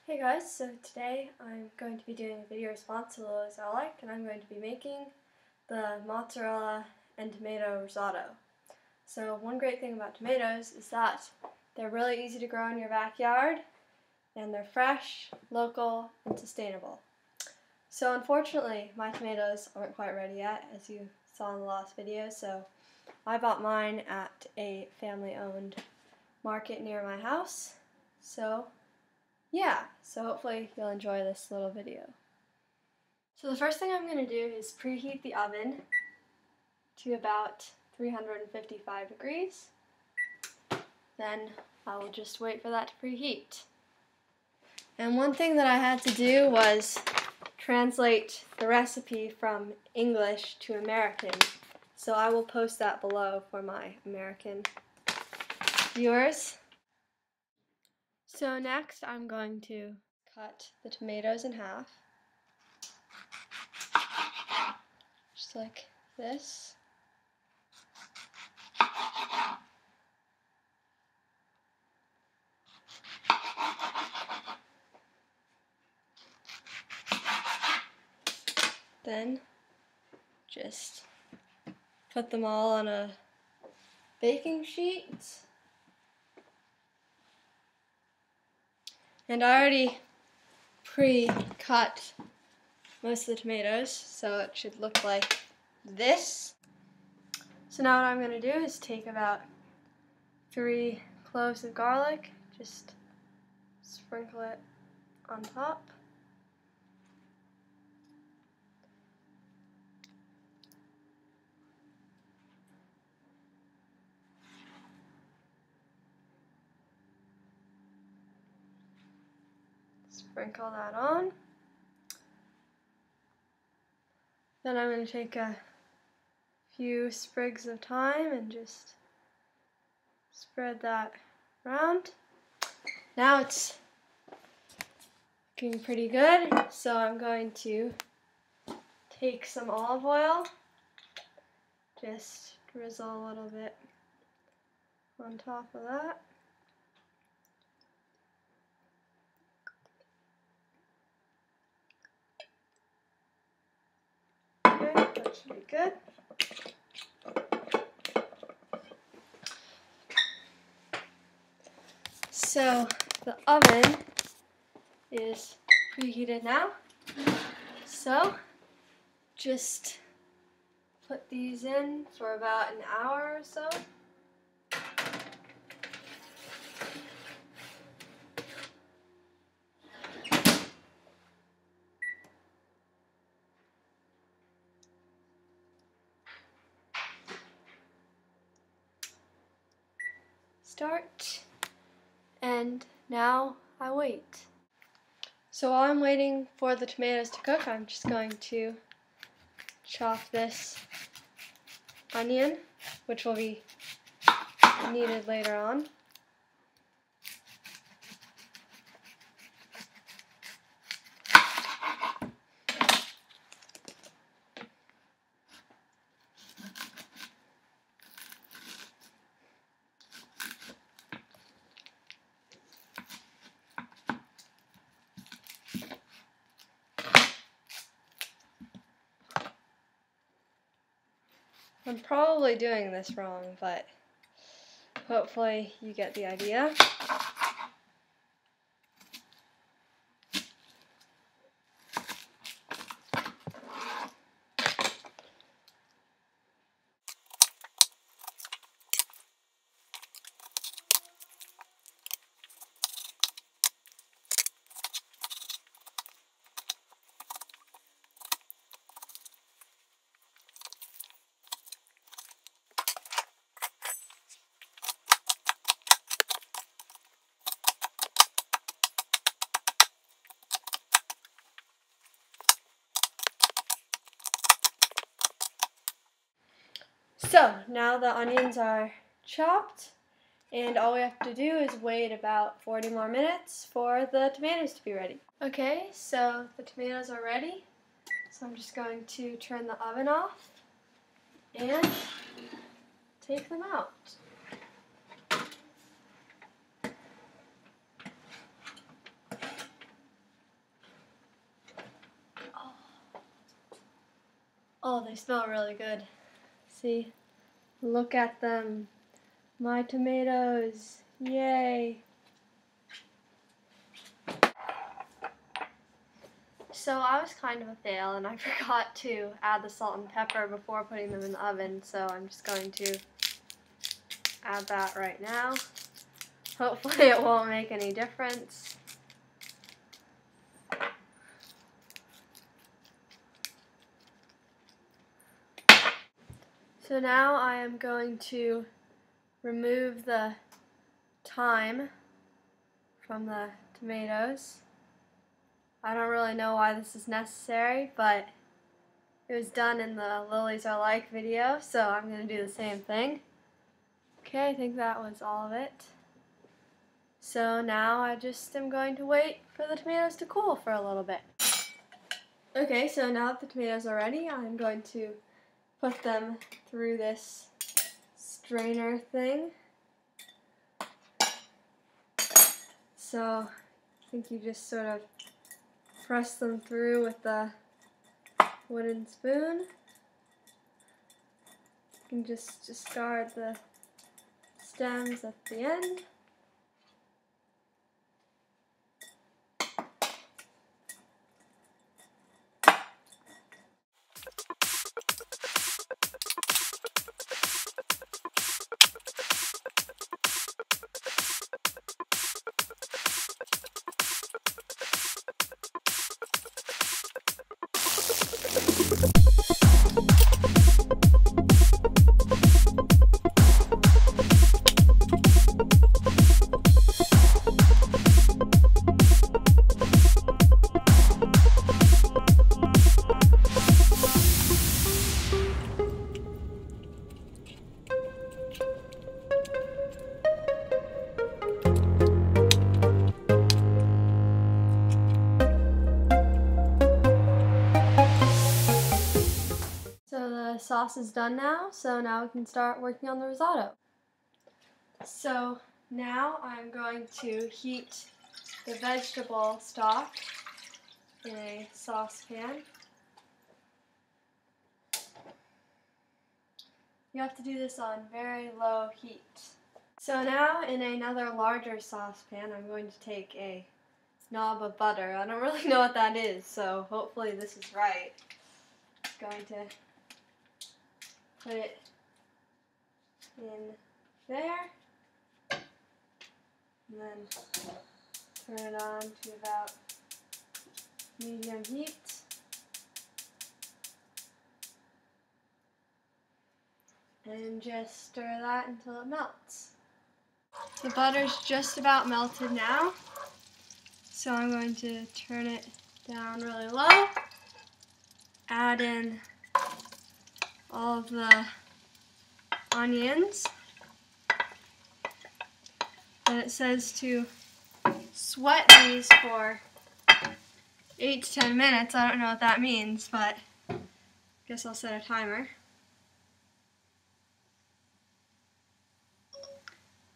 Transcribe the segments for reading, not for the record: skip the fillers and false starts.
Hey guys, so today I'm going to be doing a video response to liliesarelike, and I'm going to be making the mozzarella and tomato risotto. So one great thing about tomatoes is that they're really easy to grow in your backyard, and they're fresh, local, and sustainable. So unfortunately, my tomatoes aren't quite ready yet, as you saw in the last video, so I bought mine at a family-owned market near my house. So hopefully you'll enjoy this little video. So the first thing I'm going to do is preheat the oven to about 355 degrees. Then I will just wait for that to preheat. And one thing that I had to do was translate the recipe from English to American. So I will post that below for my American viewers. So next I'm going to cut the tomatoes in half, just like this. Then just put them all on a baking sheet. And I already pre-cut most of the tomatoes, so it should look like this. So now what I'm going to do is take about 3 cloves of garlic, just sprinkle it on top. Sprinkle that on. Then I'm going to take a few sprigs of thyme and just spread that around. Now it's looking pretty good, so I'm going to take some olive oil, just drizzle a little bit on top of that. Okay, that should be good. So the oven is preheated now, so just put these in for about an hour or so. Start, and now I wait. So while I'm waiting for the tomatoes to cook, I'm just going to chop this onion, which will be needed later on. I'm probably doing this wrong, but hopefully you get the idea. So now the onions are chopped, and all we have to do is wait about 40 more minutes for the tomatoes to be ready. Okay, so the tomatoes are ready, so I'm just going to turn the oven off and take them out. Oh, they smell really good. See? Look at them. My tomatoes. Yay! So I was kind of a fail and I forgot to add the salt and pepper before putting them in the oven, so I'm just going to add that right now. Hopefully it won't make any difference. So now I am going to remove the thyme from the tomatoes. I don't really know why this is necessary, but it was done in the Lilies Are Like video, so I'm going to do the same thing. Okay, I think that was all of it. So now I just am going to wait for the tomatoes to cool for a little bit. Okay, so now that the tomatoes are ready, I'm going to put them through this strainer thing. So I think you just sort of press them through with the wooden spoon. You can just discard the stems at the end. The sauce is done now, so now we can start working on the risotto. So now I'm going to heat the vegetable stock in a saucepan. You have to do this on very low heat. So now in another larger saucepan, I'm going to take a knob of butter. I don't really know what that is, so hopefully this is right. I'm going to put it in there, and then turn it on to about medium heat. And just stir that until it melts. The butter's just about melted now, so I'm going to turn it down really low, add in all of the onions. And it says to sweat these for 8 to 10 minutes. I don't know what that means, but I guess I'll set a timer.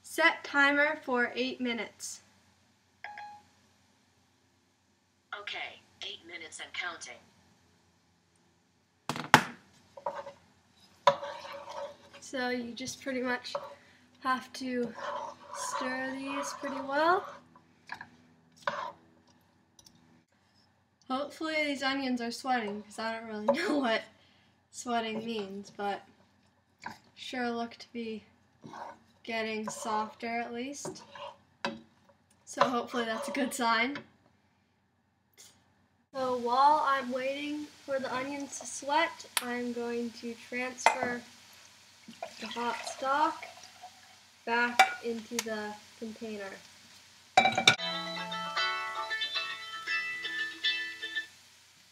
Set timer for 8 minutes. Okay, 8 minutes and counting. So you just pretty much have to stir these pretty well. Hopefully these onions are sweating, because I don't really know what sweating means, but sure look to be getting softer at least. So hopefully that's a good sign. So while I'm waiting for the onions to sweat, I'm going to transfer the hot stock back into the container.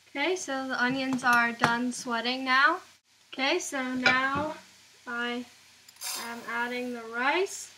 Okay, so the onions are done sweating now. Okay, so now I am adding the rice.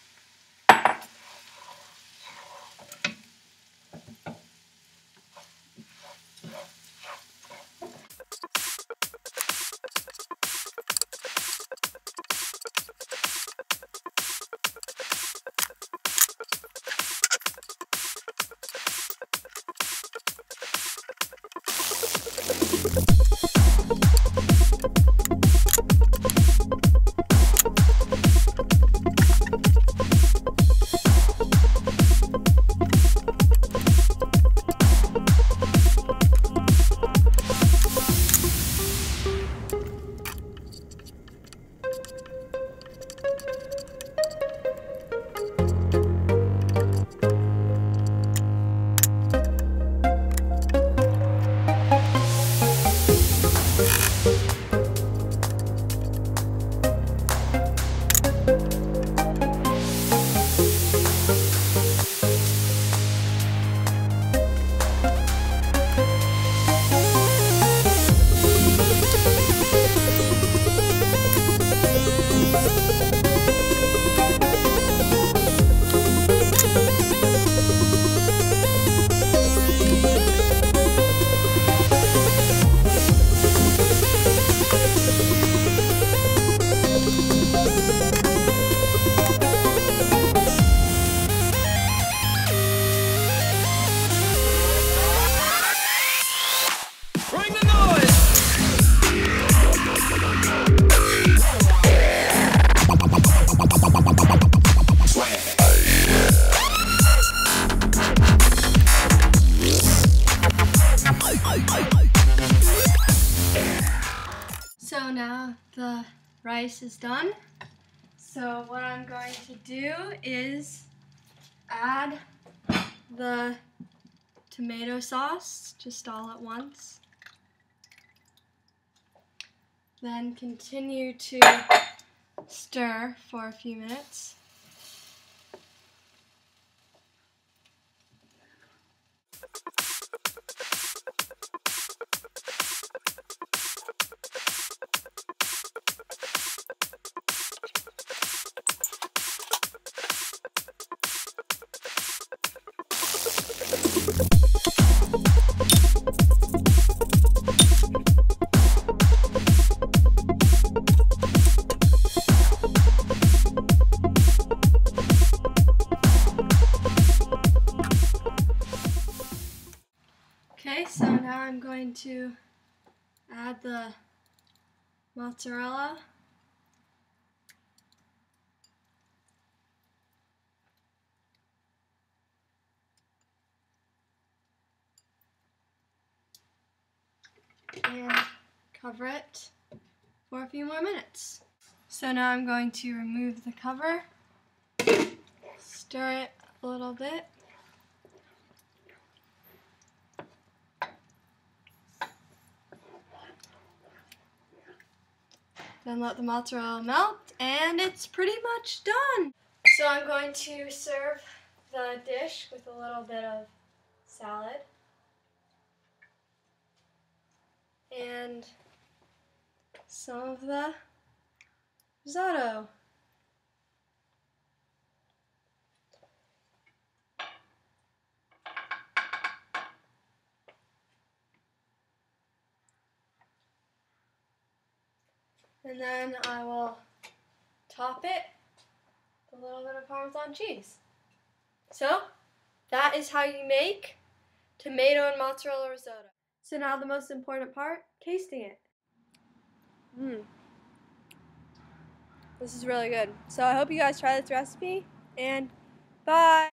So the rice is done. So what I'm going to do is add the tomato sauce just all at once. Then continue to stir for a few minutes. Okay, so now I'm going to add the mozzarella. And cover it for a few more minutes. So now I'm going to remove the cover, stir it a little bit. Then let the mozzarella melt, and it's pretty much done. So I'm going to serve the dish with a little bit of salad and some of the risotto. And then I will top it with a little bit of Parmesan cheese. So that is how you make tomato and mozzarella risotto. So now the most important part, tasting it. This is really good. So I hope you guys try this recipe, and bye!